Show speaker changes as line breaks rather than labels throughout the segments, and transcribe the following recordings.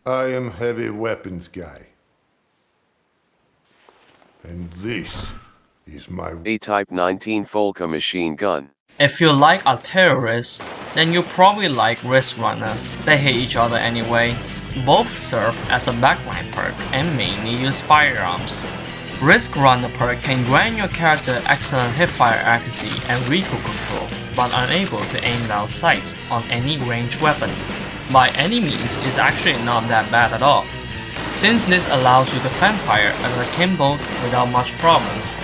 I am heavy weapons guy. And this is my...
A Type 19 Volca machine gun.
If you like a terrorist, then you probably like Riskrunner. They hate each other anyway. Both serve as a backline perk and mainly use firearms. Riskrunner perk can grant your character excellent hipfire accuracy and recoil control, but unable to aim down sights on any ranged weapons. By any means, it's actually not that bad at all, since this allows you to fan fire an akimbo without much problems.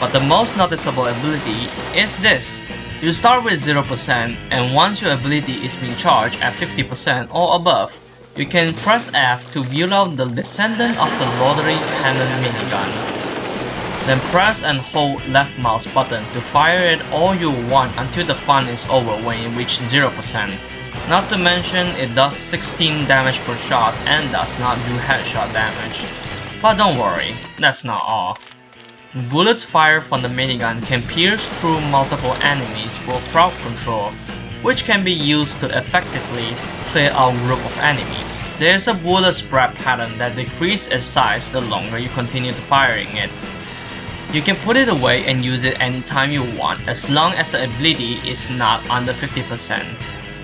But the most noticeable ability is this. You start with 0%, and once your ability is being charged at 50% or above, you can press F to build out the Descendant of the Lottery Cannon minigun. Then press and hold left mouse button to fire it all you want until the fun is over when you reach 0%. Not to mention it does 16 damage per shot and does not do headshot damage. But don't worry, that's not all. Bullets fired from the minigun can pierce through multiple enemies for crowd control, which can be used to effectively clear out a group of enemies. There is a bullet spread pattern that decreases its size the longer you continue to firing it. You can put it away and use it anytime you want as long as the ability is not under 50%.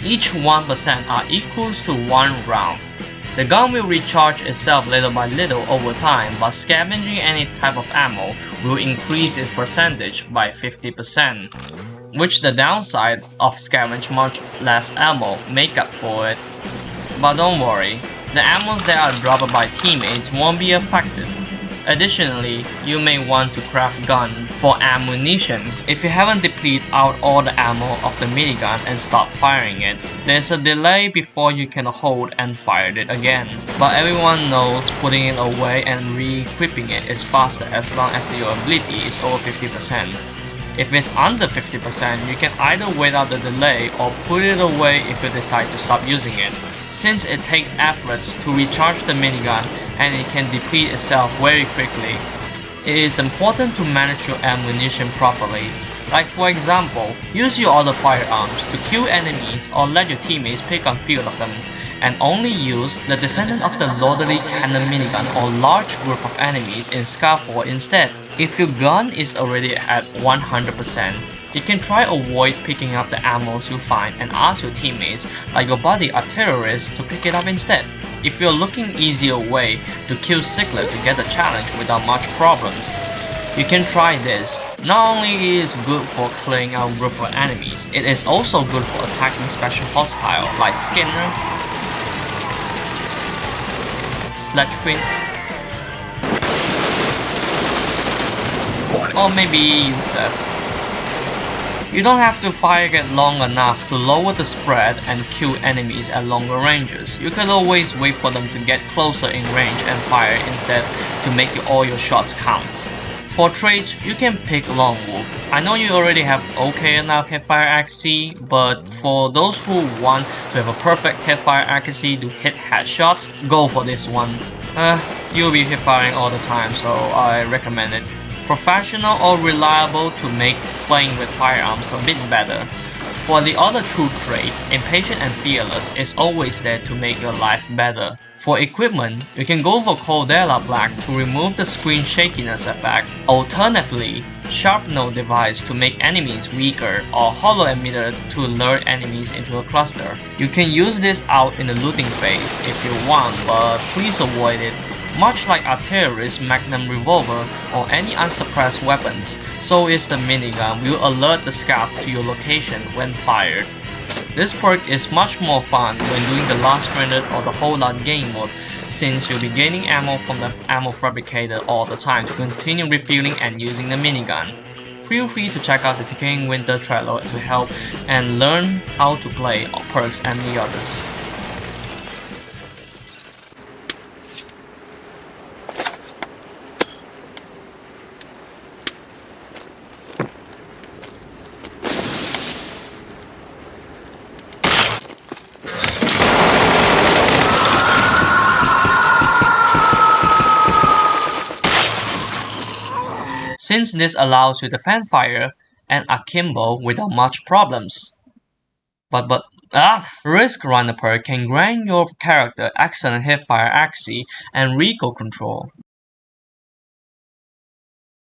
Each 1% are equals to 1 round. The gun will recharge itself little by little over time, but scavenging any type of ammo will increase its percentage by 50%, which the downside of scavenge much less ammo make up for it. But don't worry, the ammos that are dropped by teammates won't be affected. Additionally, you may want to craft gun for ammunition if you haven't depleted out all the ammo of the minigun and stop firing it. There's a delay before you can hold and fire it again, but everyone knows putting it away and re-equipping it is faster as long as your ability is over 50%. If it's under 50%, you can either wait out the delay or put it away if you decide to stop using it, since it takes efforts to recharge the minigun and it can deplete itself very quickly. It is important to manage your ammunition properly. Like for example, use your other firearms to kill enemies or let your teammates pick on few of them, and only use the Descendant of the Lottery Cannon minigun or large group of enemies in Skyfall instead. If your gun is already at 100%, you can try avoid picking up the ammos you find and ask your teammates, like your buddy or terrorists, to pick it up instead. If you're looking easier way to kill Siglet to get the challenge without much problems, you can try this. Not only is it good for clearing out group of enemies, it is also good for attacking special hostile like Skinner, Sledge Queen, or maybe Yusef. You don't have to fire it long enough to lower the spread and kill enemies at longer ranges. You can always wait for them to get closer in range and fire instead to make all your shots count. For traits, you can pick Lone Wolf. I know you already have okay enough hipfire accuracy, but for those who want to have a perfect hipfire accuracy to hit headshots, go for this one. You'll be hipfiring all the time, so I recommend it. Professional or reliable to make playing with firearms a bit better. For the other true trait, impatient and fearless is always there to make your life better. For equipment, you can go for Caldera Black to remove the screen shakiness effect. Alternatively, Sharp Node device to make enemies weaker, or Hollow Emitter to lure enemies into a cluster. You can use this out in the looting phase if you want, but please avoid it. Much like a terrorist magnum revolver or any unsuppressed weapons, so is the minigun will alert the scav to your location when fired. This perk is much more fun when doing the last stranded or the whole lot game mode, since you'll be gaining ammo from the ammo fabricator all the time to continue refilling and using the minigun. Feel free to check out the Decaying Winter trello to help and learn how to play perks and the others. Since this allows you to fan fire and akimbo without much problems. But Riskrunner perk can grant your character excellent hipfire accuracy and recoil control.